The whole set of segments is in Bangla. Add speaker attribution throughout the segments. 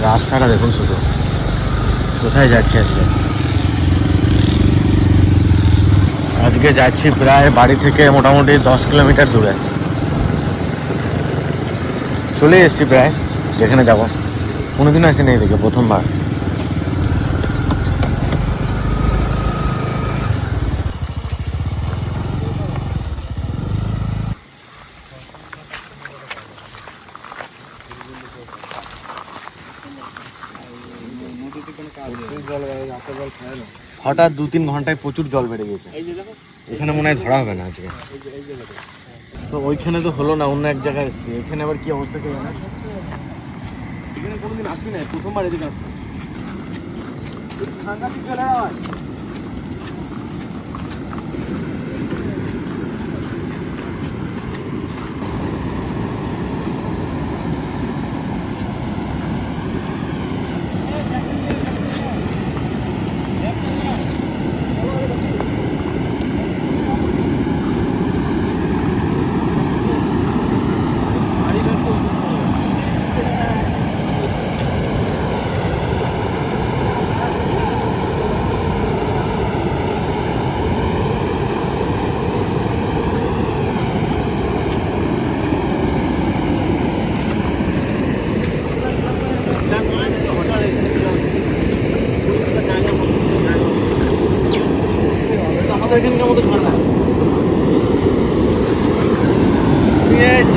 Speaker 1: রাস্তাটা দেখুন শুধু, কোথায় যাচ্ছি আজকে। আজকে যাচ্ছি প্রায় বাড়ি থেকে মোটামুটি 10 কিলোমিটার দূরে। চলে এসেছি প্রায় যেখানে যাব। কোনোদিনও আসিনি এদিকে, প্রথমবার। হঠাৎ 2-3 ঘন্টায় প্রচুর জল বেড়ে গেছে। এখানে মনে হয় ধরা হবে না আজকে। তো ওইখানে তো হলো না, অন্য এক জায়গায় এসেছি। এখানে আবার কি অবস্থা কে জানে। এখানে কোনোদিন আসি না, প্রথমবার এদিকে আসছি। সাংঘাতিক জল হয়।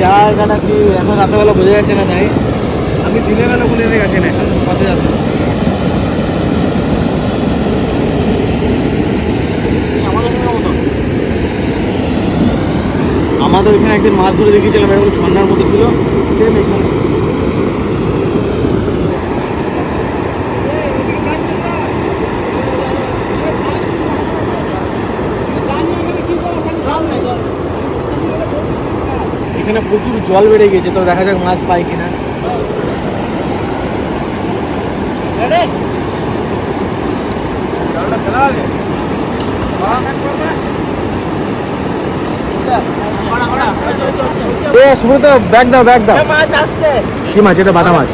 Speaker 1: জায়গাটা কি এখন রাতেবেলা বোঝা যাচ্ছে না, তাই আমি দিনের বেলা বলে গেছি না, এখন পাশে যাচ্ছে। আমাদের এখানে একদিন মাছ ধরে দেখিয়েছিলাম, এরকম ঝর্ণার মতো ছিল, সেম এখানে। এখানে প্রচুর জল বেড়ে গেছে, তো দেখা যাক মাছ পাই কিনা। সুব্রত ব্যাগ দাও, ব্যাগ দাও। কি মাছ এটা? বাটা মাছ।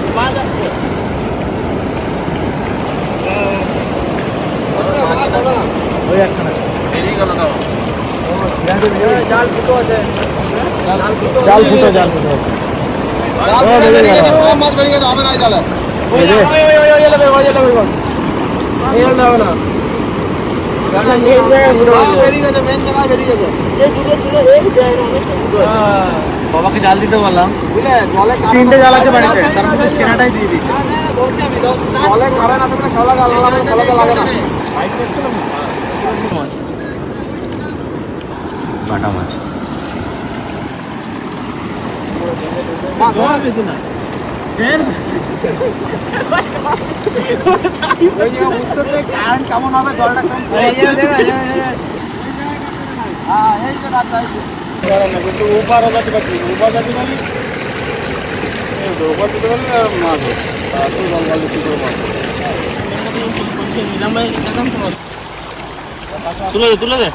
Speaker 1: ওই একখানা জাল ফুটো আছে, জাল ফুটো মাছ বেরিয়ে গেছে, হবে না জালে। বাবাকে জাল দিতে বললাম, তিনটে জাল আছে বাড়িতে, তার মধ্যে সেরাটাই দিয়ে দিচ্ছি। বাটা মাছ। কেমন হবে জলটা? ওপার যাতে পারছি, ওপার যাতে পারি, ওপার দিতে পারলে মাছ হবে। জল ভালো কি করে মাছ তুলে দে, তুলে দে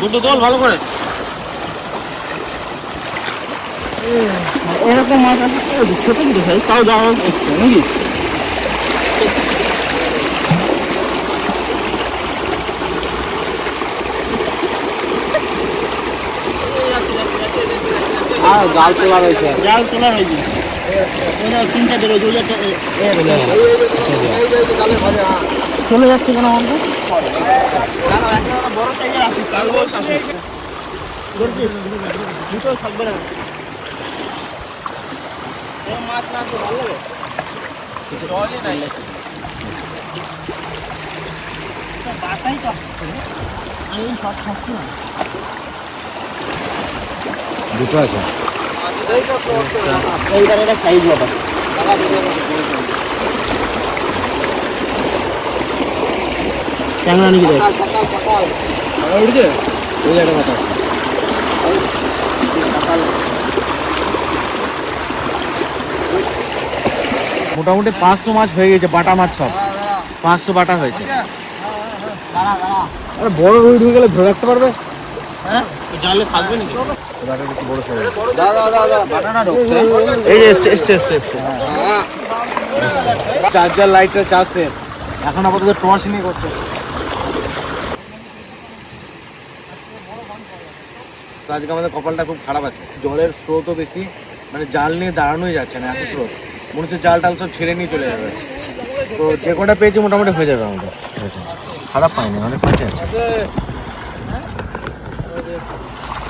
Speaker 1: দুটো দল ভালো করে। এরকম মাছ আছে ছোট ছোট সাইজ, তাও যাওয়া হচ্ছে নাকি? জাল তোলা রয়েছে, জাল তোলা হয়েছে। তিনটা দেবে, চলে যাচ্ছে কেন আমাদের? বড় সাইজের আছে, দুটো থাকবে না। মাছ না তো ভালো লাগে, জলই নাই। বাটাই তো আসছে, আমি সব খাচ্ছি না। দুটো আছে, এইবার এটা সাইজ বাবা। ক্যামেরা নিয়ে দেখ, উঠছে ওই একটা কথা। মোটামুটি 500 মাছ হয়ে গেছে, বাটা মাছ সব 500 বাটা হয়েছে। আরে বড় রুই ঢুকে গেলে ধরে রাখতে পারবে? হ্যাঁ, জালে থাকবে নাকি? এই যে এসছে। চার্জার লাইটের চার্জ শেষ, এখন আপাতত টর্চ নিয়ে করতে। তো আজকে আমাদের কপালটা খুব খারাপ আছে, জলের স্রোতও বেশি, মানে জাল নিয়ে দাঁড়ানোই যাচ্ছে না, এত স্রোত। মনে হচ্ছে জাল টাল সব ছেড়ে নিয়ে চলে যাবে। তো যে কটা পেয়েছি মোটামুটি হয়ে যাবে আমাদের, খারাপ পাইনি, অনেক কাছে আছে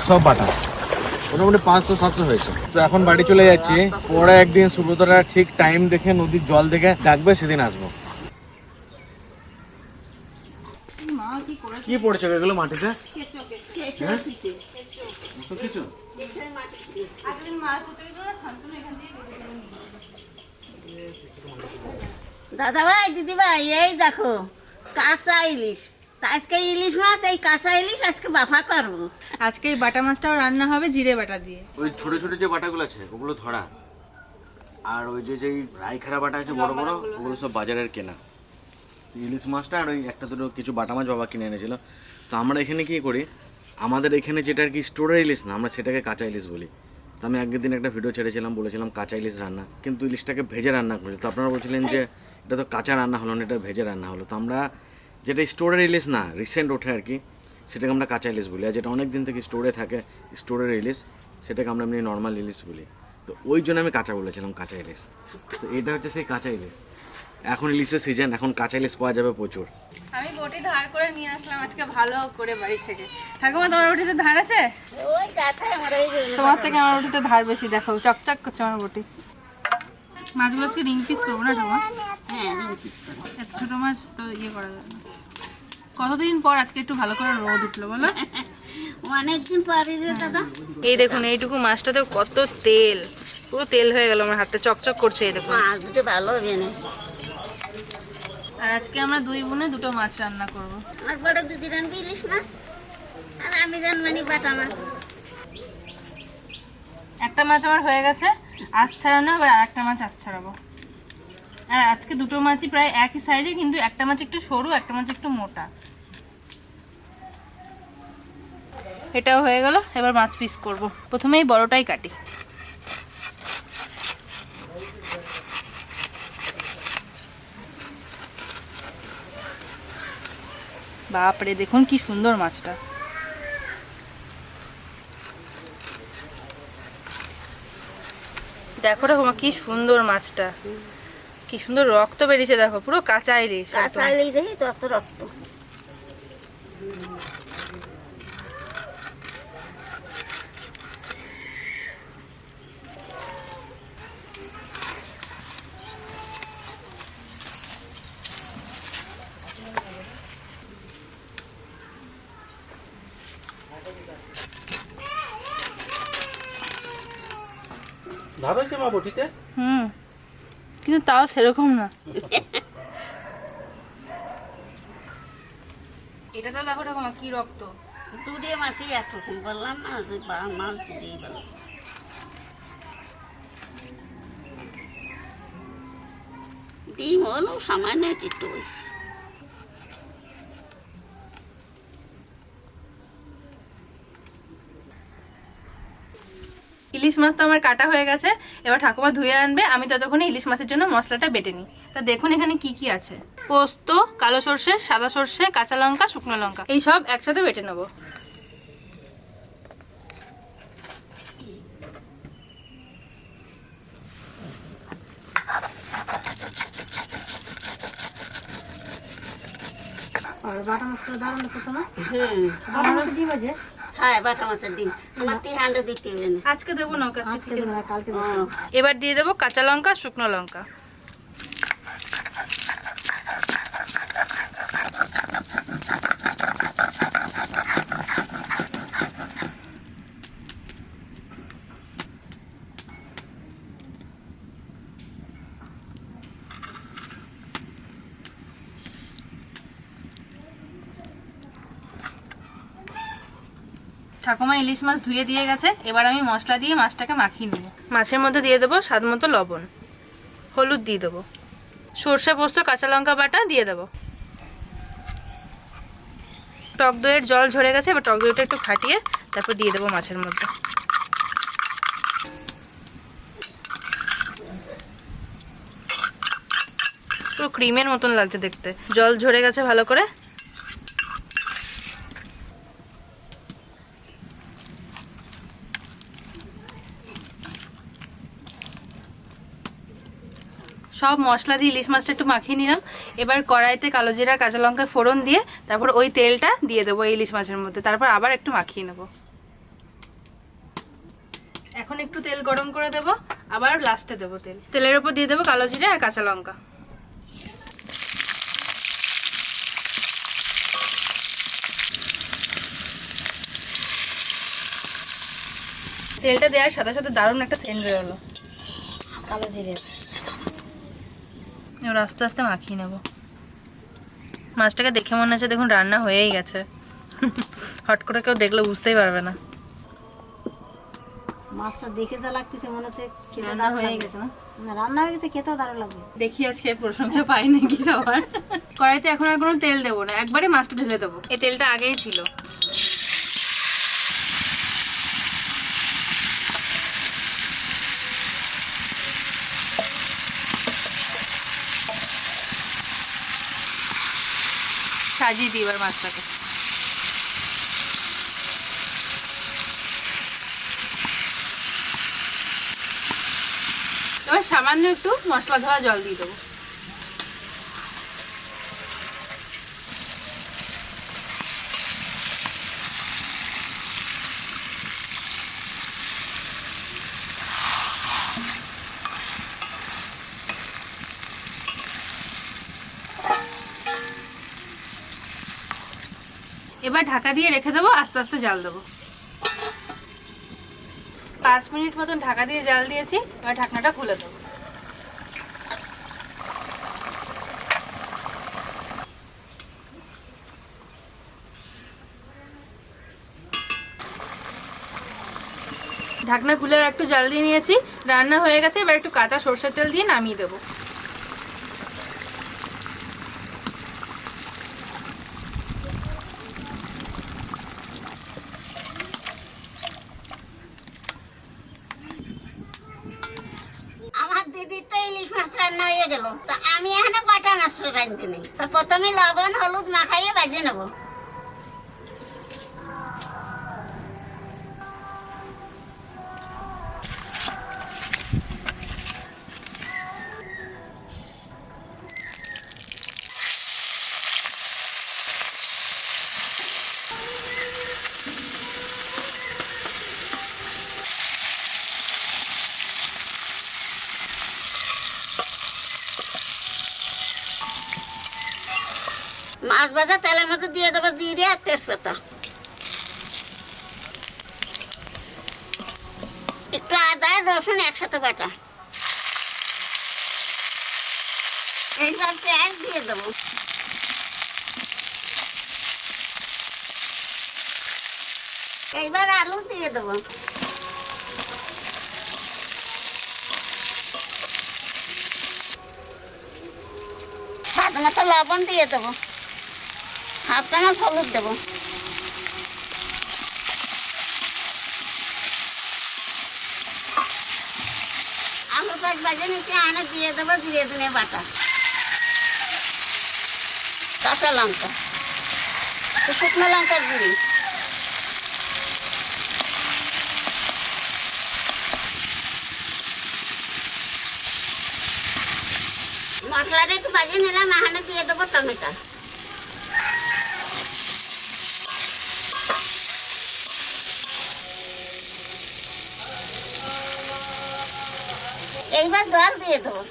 Speaker 1: সব বাটা, মোটামুটি 500-700 হয়েছে। তো এখন বাড়ি চলে যাচ্ছি, পরে একদিন সুব্রতরা ঠিক টাইম দেখে নদীর জল দেখে ডাকবে, সেদিন আসবো। কি পড়েছে এগুলো মাটিতে?
Speaker 2: দাদা ভাই, দিদি ভাই, এই দেখো কাঁচা ইলিশ। আজকে ইলিশ মাছ, এই কাঁচা ইলিশ আজকে বাফা করবো।
Speaker 3: আজকে এই বাটা মাছটাও রান্না হবে জিরে বাটা দিয়ে।
Speaker 1: ওই ছোট ছোট যে বাটাগুলো আছে ওগুলো ধরা, আর ওই যে যে রাইখারা বাটা আছে বড় বড়, ওগুলো সব বাজারের কেনা। ইলিশ মাছটা আর ওই একটা দুটো কিছু বাটা মাছ বাবা কিনে এনেছিল। তো আমরা এখানে কি করি, আমাদের এখানে যেটা আর কি স্টোরের ইলিশ না, আমরা সেটাকে কাঁচা ইলিশ বলি। তো আমি আগের দিন একটা ভিডিও ছেড়েছিলাম, বলেছিলাম কাঁচা ইলিশ রান্না, কিন্তু ইলিশটাকে ভেজে রান্না করি। তো আপনারা বলছিলেন যে এটা তো কাঁচা রান্না হলো না, এটা ভেজে রান্না হলো। তো আমরা যেটা স্টোরের ইলিশ না, রিসেন্ট ওঠে আর কি, সেটাকে আমরা কাঁচা ইলিশ বলি। আর যেটা অনেক দিন থেকে স্টোরে থাকে, স্টোরের ইলিশ, সেটাকে আমরা এমনি নর্মাল ইলিশ বলি। তো ওই জন্য আমি কাঁচা বলেছিলাম, কাঁচা ইলিশ। তো এটা হচ্ছে সেই কাঁচা ইলিশ। এখন ইলিশের সিজন, এখন কাঁচা ইলিশ পাওয়া যাবে প্রচুর।
Speaker 3: আমি বটি ধার করে নিয়ে আসলাম আজকে ভালো করে বাড়ি থেকে। ঠাকুমা, তোমার বটিতে ধার আছে?
Speaker 2: ওই কাঁথায় আমার এই যে
Speaker 3: তোমার থেকে আমার বটিতে ধার বেশি, দেখো চকচক করছে আমার বটি। মাছগুলো আজকে রিং পিস করবো না ঠাকুমা?
Speaker 2: হ্যাঁ, রিং পিস করবো।
Speaker 3: এত ছোট মাছ তো ইয়ে করা যাবে না। কতদিন পর আজকে একটু ভালো করে রোদ উঠলো বলো?
Speaker 2: অনেকদিন পরে রে দাদা।
Speaker 3: এই দেখুন, এইটুকু মাছটাতেও কত তেল, পুরো তেল হয়ে গেল আমার হাতে, চকচক করছে। এই দেখুন,
Speaker 2: মাছ দুটো ভালো হবে না।
Speaker 3: আর আজকে আমরা দুই বোনে দুটো মাছ রান্না করব।
Speaker 2: আমার বড় দিদি রান্নবে ইলিশ মাছ, আর আমি রান্নানি বাটা মাছ।
Speaker 3: একটা মাছ আমার হয়ে গেছে, আঁশ ছাড়ানো, এবার আরেকটা মাছ আঁশ ছাড়াবো। আর আজকে দুটো মাছই প্রায় একই সাইজে, কিন্তু একটা মাছ একটু সরু, একটা মাছ একটু মোটা। এটাও হয়ে গেল, এবার মাছ পিস করব। প্রথমেই বড়টাই কাটি। বাপরে, দেখুন কি সুন্দর মাছটা। দেখো ঠাকুমা কি সুন্দর মাছটা, কি সুন্দর রক্ত বেরিয়েছে, দেখো পুরো কাঁচা ইলিশ।
Speaker 2: কাঁচা ইলিশ দেখি তত রক্ত।
Speaker 1: ধার হয়েছে মা বটিতে?
Speaker 3: কিন্তু তাও সেরকম না। এটা তো দেখো ঠাকুমা কি রক্ত।
Speaker 2: দুটো মাছই একরকম বললাম না, মাছ দুটোই বললাম। ডিম হলো সামান্য একটু বেশি।
Speaker 3: ইলিশ মাছ তো আমার কাটা হয়ে গেছে, এবার ঠাকুমা ধুয়ে আনবে, আমি ততক্ষণে ইলিশ মাছের জন্য মশলাটা বেটে নিই। তা দেখুন এখানে কি কি আছে। পোস্ত, কালো সর্ষে, সাদা সর্ষে, কাঁচা লঙ্কা, শুকনো লঙ্কা, এই সব একসাথে বেটে নেবো। আর বাটা মাছগুলো দারুণ আছে তোমার। বাটা মাছের ডিম আছে?
Speaker 2: হ্যাঁ, বাটা মাছের ডিম। আমার 3 হান্ডা দিতে হবে না।
Speaker 3: আজকে দেবো না, আজকে দেবো না, কালকে দেবো। এবার দিয়ে দেবো কাঁচা লঙ্কা, শুকনো লঙ্কা। ঠাকুমা ইলিশ মাছ ধুয়ে দিয়ে গেছে, এবার আমি মশলা দিয়ে মাছটাকে মাখিয়ে নেব। মাছের মধ্যে দিয়ে দেবো স্বাদ মতো লবণ, হলুদ দিয়ে দেবো, সর্ষে পোস্ত কাঁচা লঙ্কা বাটা দিয়ে দেবো। টক দইয়ের জল ঝরে গেছে, এবার টক দইটা একটু ফাটিয়ে তারপর দিয়ে দেবো মাছের মধ্যে। পুরো ক্রিমের মতন লাগছে দেখতে। জল ঝরে গেছে ভালো করে। সব মশলা দিয়ে ইলিশ মাছটা একটু মাখিয়ে নিলাম। এবার কড়াইতে কালো জিরা কাঁচা লঙ্কা ফোড়ন দিয়ে তারপর ওই তেলটা দিয়ে দেবো ইলিশ মাছের মধ্যে, তারপর আবার একটু মাখিয়ে নেবো। এখন একটু তেল গরম করে দেবো, আবার লাস্টে দেবো তেল। তেলের উপর দিয়ে দেবো কালো জিরা আর কাঁচা লঙ্কা। তেলটা দেওয়ার সাথে সাথে দারুণ একটা সেন্ট বেরোলো কালো জিরে। এবার আস্তে আস্তে মাখিয়ে নেব। মাছটাকে দেখে মনে হচ্ছে দেখুন রান্না হয়েই গেছে। হট করে কেউ দেখলে বুঝতেই পারবে না।
Speaker 4: মাছটা দেখে যা লাগতেছে মনে হচ্ছে খেতে
Speaker 3: রান্না হয়ে গেছে না?
Speaker 4: না, রান্না হয়ে গেছে, খেতেও দারুণ লাগবে।
Speaker 3: দেখি আজকে প্রশংসা পাই নাকি সবার। কড়াইতে এখন আর কোনো তেল দেবো না, একবারে মাছটা ঢেলে দেবো। এই তেলটা আগেই ছিল। সাজিয়ে দিই এবার মাছটাকে। এবার সামান্য একটু মশলা ধোয়া জল দিয়ে দেবো। এবার ঢাকা দিয়ে রেখে দেবো, আস্তে আস্তে জাল দেবো। 5 মিনিট মতন ঢাকা দিয়ে জাল দিয়েছি। এবার ঢাকনাটা খুলে দেবো। ঢাকনা খুলে একটু জাল দিয়ে নিয়েছি, রান্না হয়ে গেছে। এবার একটু কাঁচা সরষের তেল দিয়ে নামিয়ে দেবো।
Speaker 2: আমার দিদির তো ইলিশ মাছ রান্না হয়ে গেল, তা আমি এখানে বাটা মাছ রাঁধতে নেই। তা প্রথমে লবণ হলুদ মাখাইয়ে ভাজে নেবো। মাছ ভাজা তেলের মধ্যে দিয়ে দেবো জিরে আর তেজপাতা, একটু আদা আর রসুন একসাথে বাটা। এইবার পেঁয়াজ দিয়ে দেবো। এইবার আলু দিয়ে দেবো। স্বাদ মতো লবণ দিয়ে দেবো, হাফ চামচ হলুদ দেবো। আলু পেঁয়াজ ভাজে নিচে আনে দিয়ে দেবো জিরে ধনে বাটা, কাঁচা লঙ্কা, শুকনো লঙ্কার গুঁড়ি, মশলাটা একটু ভাজে নিলাম। এখানে দিয়ে দেবো টমেটো। এইবার জল দিয়ে দেবো।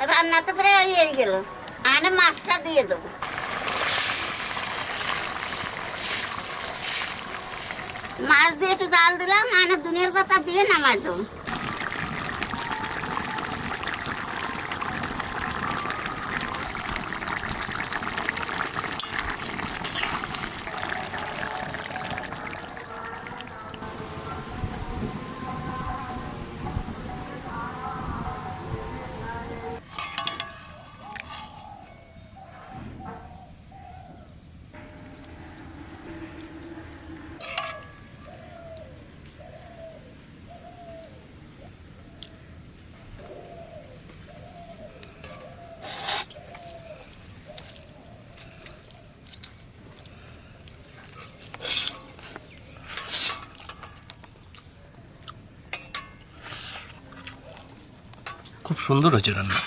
Speaker 2: রান্না তো প্রায় হয়ে গেল, এখানে মাছটা দিয়ে দেবো। মাছ দিয়ে একটু জাল দিলাম, এখানে ধনিয়ার পাতা দিয়ে নামাই দেবো।
Speaker 5: খুব সুন্দর হয়েছে রান্না।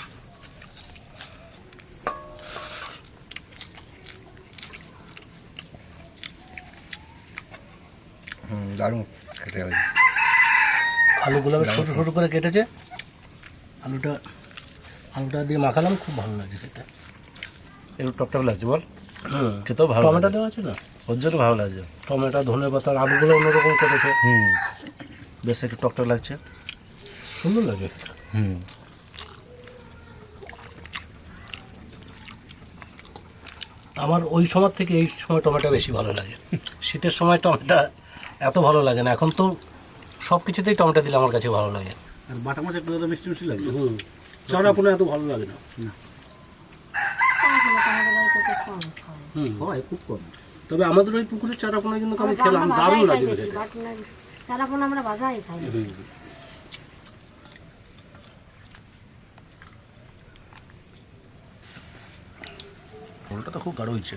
Speaker 6: দারুণ খেতে হবে।
Speaker 5: আলুগুলো আবার ছোটো ছোটো করে কেটেছে, আলুটা দিয়ে মাখালাম, খুব ভালো লাগছে খেতে।
Speaker 1: একটু টকটক লাগছে বল,
Speaker 5: হুম,
Speaker 1: খেতেও ভালো
Speaker 5: টমেটো
Speaker 1: লাগছে।
Speaker 5: দেওয়া আছে না,
Speaker 1: ওর জন্য ভালো লাগছে।
Speaker 5: টমেটো, ধনে পাতা, আলুগুলো অন্যরকম কেটেছে,
Speaker 1: বেশ একটু টকটক লাগছে,
Speaker 5: সুন্দর লাগে খেতে। আমার ওই সময় থেকে এই সময় টমেটো বেশি ভালো লাগে। শীতের সময় টমেটো এত ভালো লাগে না, এখন তো সব কিছুতেই টমেটো দিলে আমার কাছে ভালো লাগে।
Speaker 1: আর বাটা মাছ একটু তো মিষ্টি মিষ্টি লাগছে।
Speaker 5: চারা কোনো এত ভালো লাগে না।
Speaker 1: হয় খুব কম।
Speaker 5: তবে আমাদের ওই পুকুরের চারা কোনো কিন্তু আমি খেলাম, দারুণ লাগে খেতে।
Speaker 4: চারাপোনা আমরা বাজাই খাই।
Speaker 5: ঝোলটা তো খুব গাঢ় হয়েছে।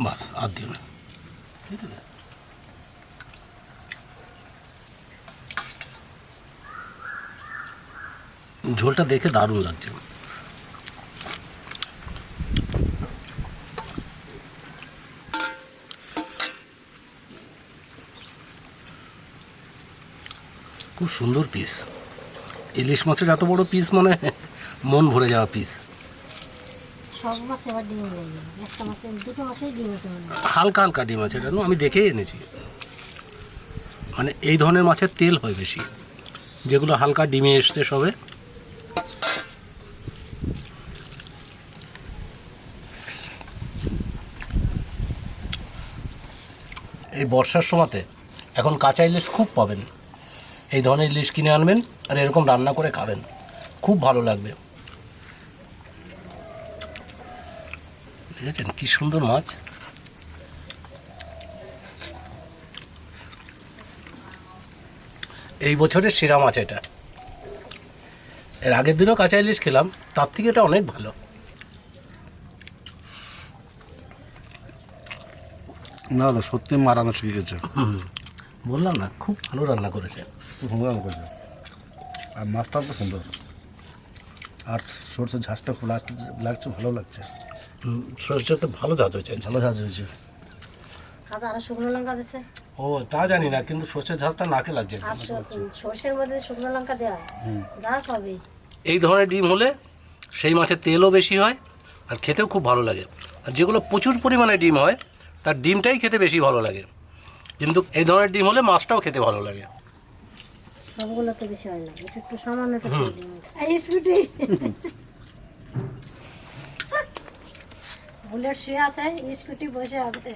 Speaker 5: বাস আর দিও না, ঠিক আছে। ঝোলটা দেখে দারুণ লাগছে। খুব সুন্দর পিস, ইলিশ মাছের এত বড় পিস, মানে মন ভরে যাওয়া পিস।
Speaker 4: সব মাছে আবার ডিম লাগে, একটা মাছে দুটো মাছেই ডিম আছে মনে হয়।
Speaker 5: হালকা হালকা ডিম আছে, এটা আমি দেখেই এনেছি। মানে এই ধরনের মাছের তেল হয় বেশি, যেগুলো হালকা ডিমে এসছে সবে। এই বর্ষার সময়তে এখন কাঁচা ইলিশ খুব পাবেন। এই ধরনের ইলিশ কিনে আনবেন আর এরকম রান্না করে খাবেন, খুব ভালো লাগবে। দেখেছেন কি সুন্দর মাছ। এই বছরের সেরা মাছ এটা। এর আগের দিনও কাঁচা ইলিশ খেলাম, তার থেকে এটা অনেক ভালো।
Speaker 6: না না, সত্যি মা রান্না শিখে গেছে,
Speaker 5: বললাম না, খুব ভালো রান্না করেছে।
Speaker 6: খুব সুন্দর রান্না করেছে। আর মাছটাও তো সুন্দর, আর সরষের ঝাঁসটা খুব লাগছে, ভালো লাগছে।
Speaker 5: সরষেটা ভালো ঝাঁজ হয়েছে,
Speaker 6: ভালো ঝাঁজ হয়েছে।
Speaker 4: কাঁচা আর শুকনো লঙ্কা দিচ্ছে,
Speaker 5: ও তা জানি না, কিন্তু সরষের ঝাঁজটা নাকে লাগছে।
Speaker 4: আর সর্ষের মধ্যে শুকনো লঙ্কা দেওয়া যা সবই।
Speaker 5: এই ধরনের ডিম হলে সেই মাছের তেলও বেশি হয় আর খেতেও খুব ভালো লাগে। আর যেগুলো প্রচুর পরিমাণে ডিম হয় তার ডিমটাই খেতে বেশি ভালো লাগে, কিন্তু এই ধরনের ডিম হলে মাছটাও খেতে ভালো লাগে।
Speaker 4: সবগুলো তো বেশি হয় না, একটু একটু সামান্য একটু ডিম আছে। এই স্কুটি বুলেট শুয়ে আছে, স্কুটি বসে আছে।